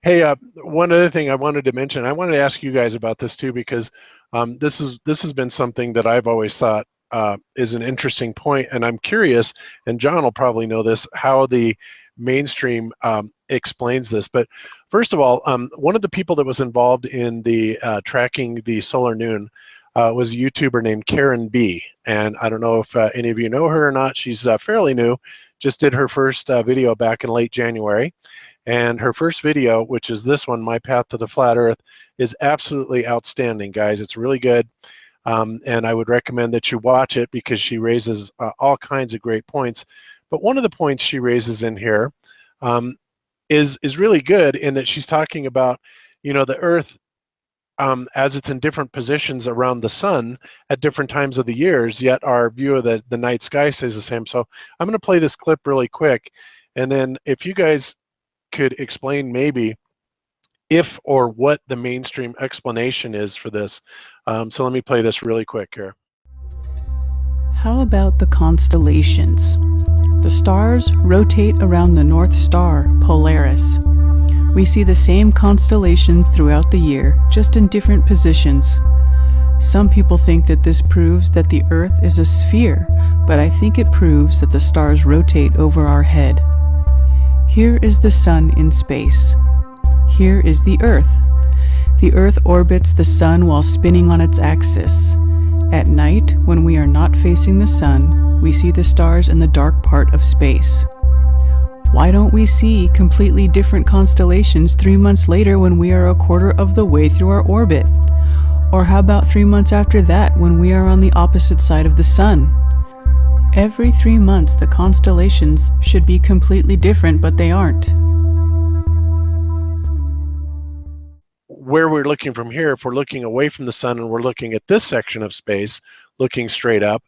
Hey, one other thing I wanted to mention, I wanted to ask you guys about this too, because this has been something that I've always thought is an interesting point, and I'm curious, and John will probably know this, how the mainstream explains this. But first of all, one of the people that was involved in the tracking the solar noon was a YouTuber named Karen B. And I don't know if any of you know her or not. She's fairly new, just did her first video back in late January. And her first video, which is this one, My Path to the Flat Earth, is absolutely outstanding, guys. It's really good. And I would recommend that you watch it because she raises all kinds of great points. But one of the points she raises in here is really good in that she's talking about, you know, the Earth as it's in different positions around the sun at different times of the years, yet our view of the night sky stays the same. So I'm going to play this clip really quick. And then if you guys could explain maybe if or what the mainstream explanation is for this. So let me play this really quick here. How about the constellations? The stars rotate around the North Star, Polaris. We see the same constellations throughout the year, just in different positions. Some people think that this proves that the Earth is a sphere, but I think it proves that the stars rotate over our head. Here is the sun in space. Here is the Earth. The Earth orbits the sun while spinning on its axis. At night, when we are not facing the sun, we see the stars in the dark part of space. Why don't we see completely different constellations 3 months later when we are a quarter of the way through our orbit? Or how about 3 months after that when we are on the opposite side of the sun? Every 3 months, the constellations should be completely different, but they aren't. Where we're looking from here, if we're looking away from the sun and we're looking at this section of space, looking straight up,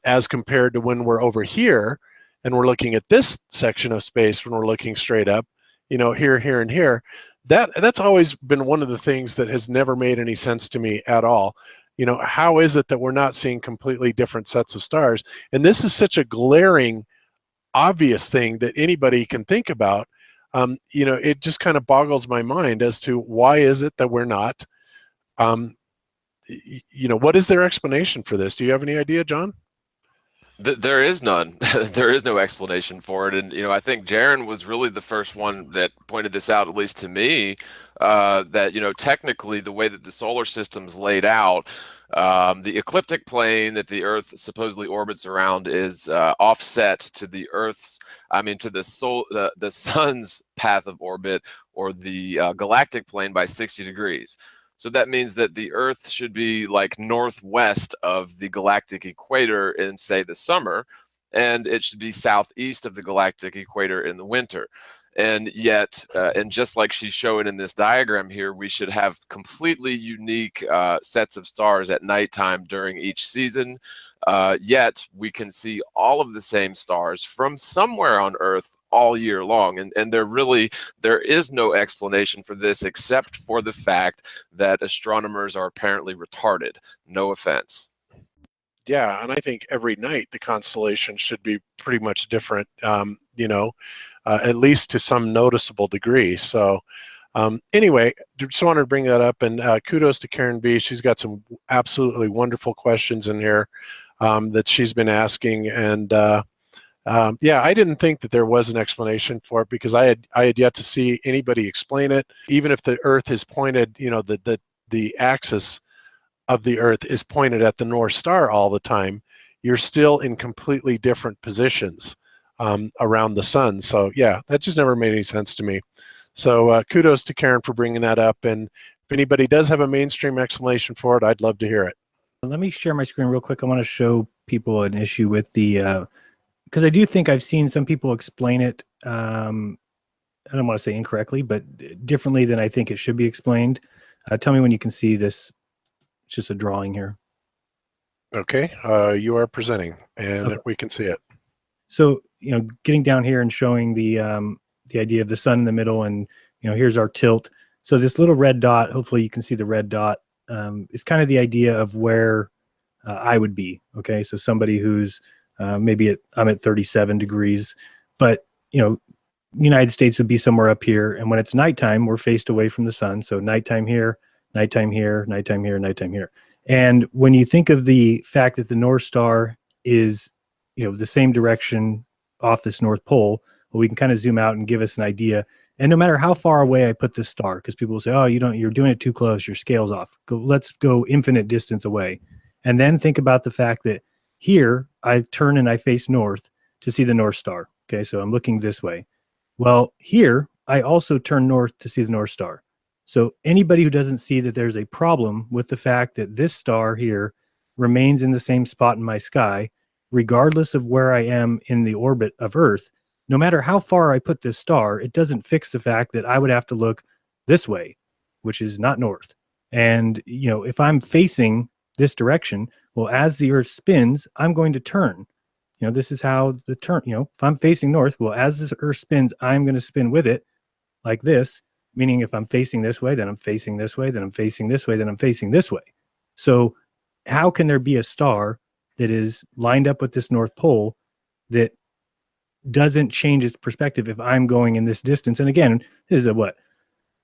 as compared to when we're over here and we're looking at this section of space when we're looking straight up, you know, here, here, and here, that's always been one of the things that has never made any sense to me at all. You know, how is it that we're not seeing completely different sets of stars? And this is such a glaring, obvious thing that anybody can think about. You know, it just kind of boggles my mind as to why is it that we're not, you know, what is their explanation for this? Do you have any idea, John? There is none. There is no explanation for it. And, you know, I think Jaron was really the first one that pointed this out, at least to me, that, you know, technically the way that the solar system's laid out, the ecliptic plane that the Earth supposedly orbits around is offset to the Earth's, to the sun's path of orbit, or the galactic plane, by 60 degrees. So that means that the Earth should be like northwest of the galactic equator in, say, the summer, and it should be southeast of the galactic equator in the winter. And yet, and just like she's showing in this diagram here, we should have completely unique sets of stars at nighttime during each season. Yet we can see all of the same stars from somewhere on Earth all year long. And there is no explanation for this except for the fact that astronomers are apparently retarded. No offense. Yeah, and I think every night the constellation should be pretty much different, you know, at least to some noticeable degree. So anyway, just wanted to bring that up, and kudos to Karen B. She's got some absolutely wonderful questions in here that she's been asking, and yeah, I didn't think that there was an explanation for it because I had yet to see anybody explain it. Even if the Earth is pointed, you know, the axis of the Earth is pointed at the North Star all the time, you're still in completely different positions around the sun. So yeah, that just never made any sense to me. So kudos to Karen for bringing that up. And if anybody does have a mainstream explanation for it, I'd love to hear it. Let me share my screen real quick. I want to show people an issue with the, because I do think I've seen some people explain it, I don't want to say incorrectly, but differently than I think it should be explained. Tell me when you can see this. It's just a drawing here. Okay, you are presenting, and okay, we can see it. So, you know, getting down here and showing the idea of the sun in the middle, and, you know, here's our tilt. So this little red dot, hopefully you can see the red dot, is kind of the idea of where I would be. Okay, so somebody who's maybe I'm at 37 degrees, but, you know, United States would be somewhere up here. And when it's nighttime, we're faced away from the sun. So nighttime here, nighttime here, nighttime here, nighttime here. And when you think of the fact that the North Star is, the same direction off this North Pole, well, we can kind of zoom out and give us an idea. And no matter how far away I put this star, because people will say, oh, you're doing it too close, your scale's off. Let's go infinite distance away. And then think about the fact that here I turn and I face north to see the North Star. Okay, so I'm looking this way. Well, here I also turn north to see the North Star. So anybody who doesn't see that there's a problem with the fact that this star here remains in the same spot in my sky, regardless of where I am in the orbit of Earth, no matter how far I put this star, it doesn't fix the fact that I would have to look this way, which is not north. And, if I'm facing this direction, well, as the Earth spins, I'm going to turn. This is how the turn, if I'm facing north, well, as the Earth spins, I'm going to spin with it like this, meaning if I'm facing this way, then I'm facing this way, then I'm facing this way, then I'm facing this way. So how can there be a star that is lined up with this North Pole that doesn't change its perspective if I'm going in this distance? And again, this is a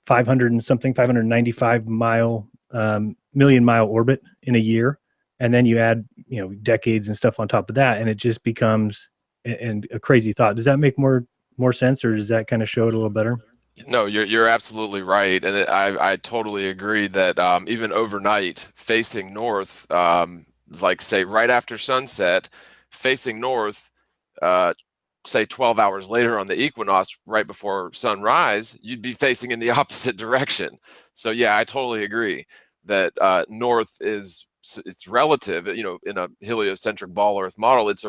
595 million mile orbit in a year. And then you add, decades and stuff on top of that, and it just becomes a crazy thought. Does that make more sense, or does that kind of show it a little better? No, you're absolutely right, and I totally agree that even overnight, facing north, like say right after sunset, facing north, say 12 hours later on the equinox, right before sunrise, you'd be facing in the opposite direction. So yeah, I totally agree that north it's relative, in a heliocentric ball Earth model, it's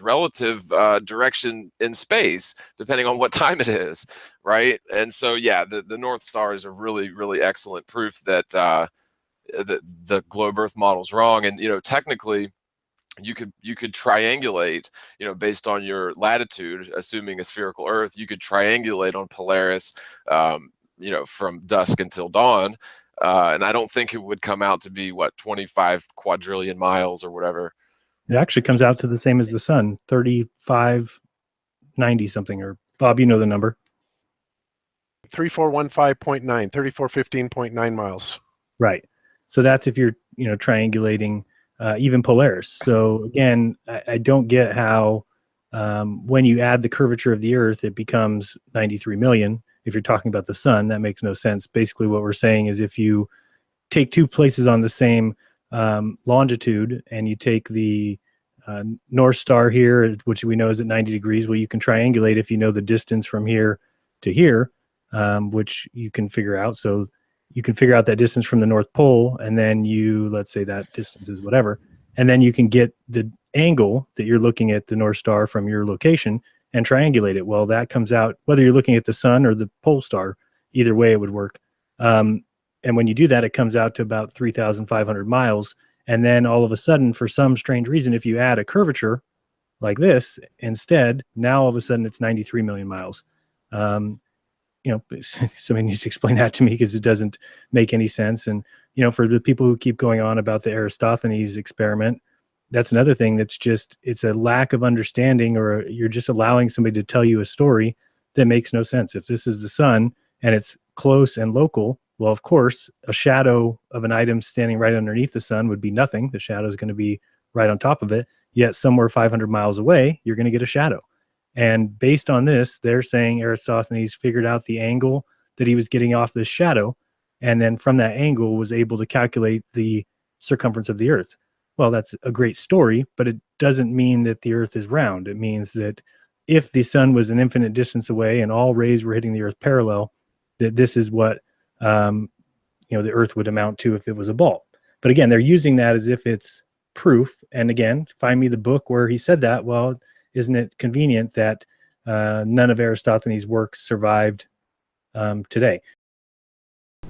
relative direction in space, depending on what time it is, right? And so, yeah, the North Star is a really, really excellent proof that the globe Earth model is wrong. And, technically, you could triangulate, based on your latitude, assuming a spherical Earth, you could triangulate on Polaris, from dusk until dawn. And I don't think it would come out to be 25 quadrillion miles or whatever. It actually comes out to the same as the sun, 3590 something, or Bob, you know the number. 3415.9, 3415.9 miles. Right. So that's if you're, triangulating even Polaris. So again, I don't get how when you add the curvature of the Earth, it becomes 93 million. If you're talking about the sun, that makes no sense. Basically, what we're saying is if you take two places on the same longitude and you take the North Star here, which we know is at 90 degrees, well, you can triangulate if you know the distance from here to here, which you can figure out. So you can figure out that distance from the North Pole, and then let's say that distance is whatever, and then you can get the angle that you're looking at the North Star from your location and triangulate it. Well, that comes out, whether you're looking at the sun or the pole star, either way it would work. And when you do that, it comes out to about 3,500 miles. And then all of a sudden, for some strange reason, if you add a curvature like this instead, now all of a sudden it's 93 million miles. Somebody needs to explain that to me, because it doesn't make any sense. And, for the people who keep going on about the Eratosthenes experiment, that's another thing that's it's a lack of understanding, or you're just allowing somebody to tell you a story that makes no sense. If this is the sun and it's close and local, well, of course, a shadow of an item standing right underneath the sun would be nothing. The shadow is going to be right on top of it. Yet somewhere 500 miles away, you're going to get a shadow. And based on this, they're saying Eratosthenes figured out the angle that he was getting off this shadow, and then from that angle was able to calculate the circumference of the Earth. Well, that's a great story, but it doesn't mean that the Earth is round. It means that if the sun was an infinite distance away and all rays were hitting the Earth parallel, that this is what the Earth would amount to if it was a ball. But again, they're using that as if it's proof. And again, find me the book where he said that. Well, isn't it convenient that none of Eratosthenes' works survived today?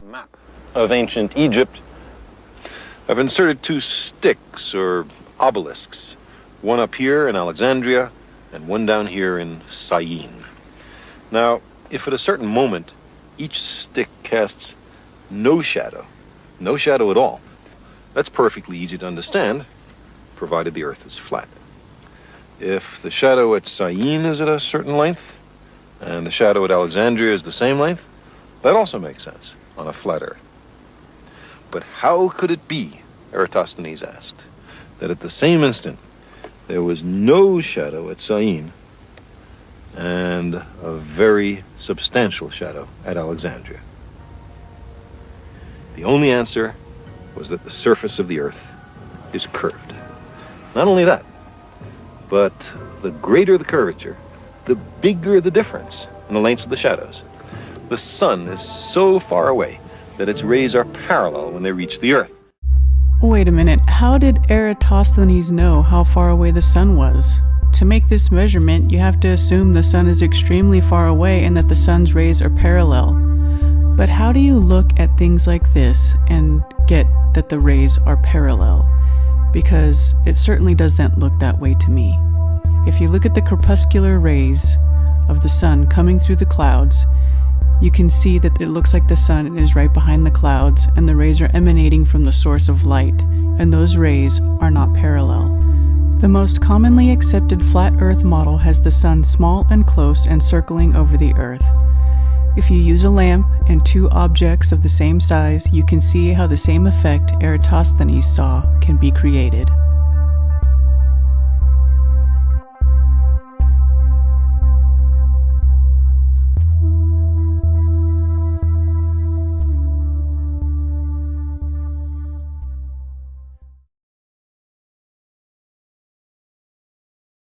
Map of ancient Egypt. I've inserted two sticks or obelisks, one up here in Alexandria and one down here in Syene. Now, if at a certain moment each stick casts no shadow at all, that's perfectly easy to understand, provided the Earth is flat. If the shadow at Syene is at a certain length, and the shadow at Alexandria is the same length, that also makes sense on a flat Earth. But how could it be, Eratosthenes asked, that at the same instant there was no shadow at Syene and a very substantial shadow at Alexandria? The only answer was that the surface of the Earth is curved. Not only that, but the greater the curvature, the bigger the difference in the lengths of the shadows. The sun is so far away that its rays are parallel when they reach the Earth. Wait a minute, how did Eratosthenes know how far away the sun was? To make this measurement, you have to assume the sun is extremely far away and that the sun's rays are parallel. But how do you look at things like this and get that the rays are parallel? Because it certainly doesn't look that way to me. If you look at the crepuscular rays of the sun coming through the clouds, you can see that it looks like the sun is right behind the clouds and the rays are emanating from the source of light, and those rays are not parallel. The most commonly accepted flat Earth model has the sun small and close and circling over the Earth. If you use a lamp and two objects of the same size, you can see how the same effect Eratosthenes saw can be created.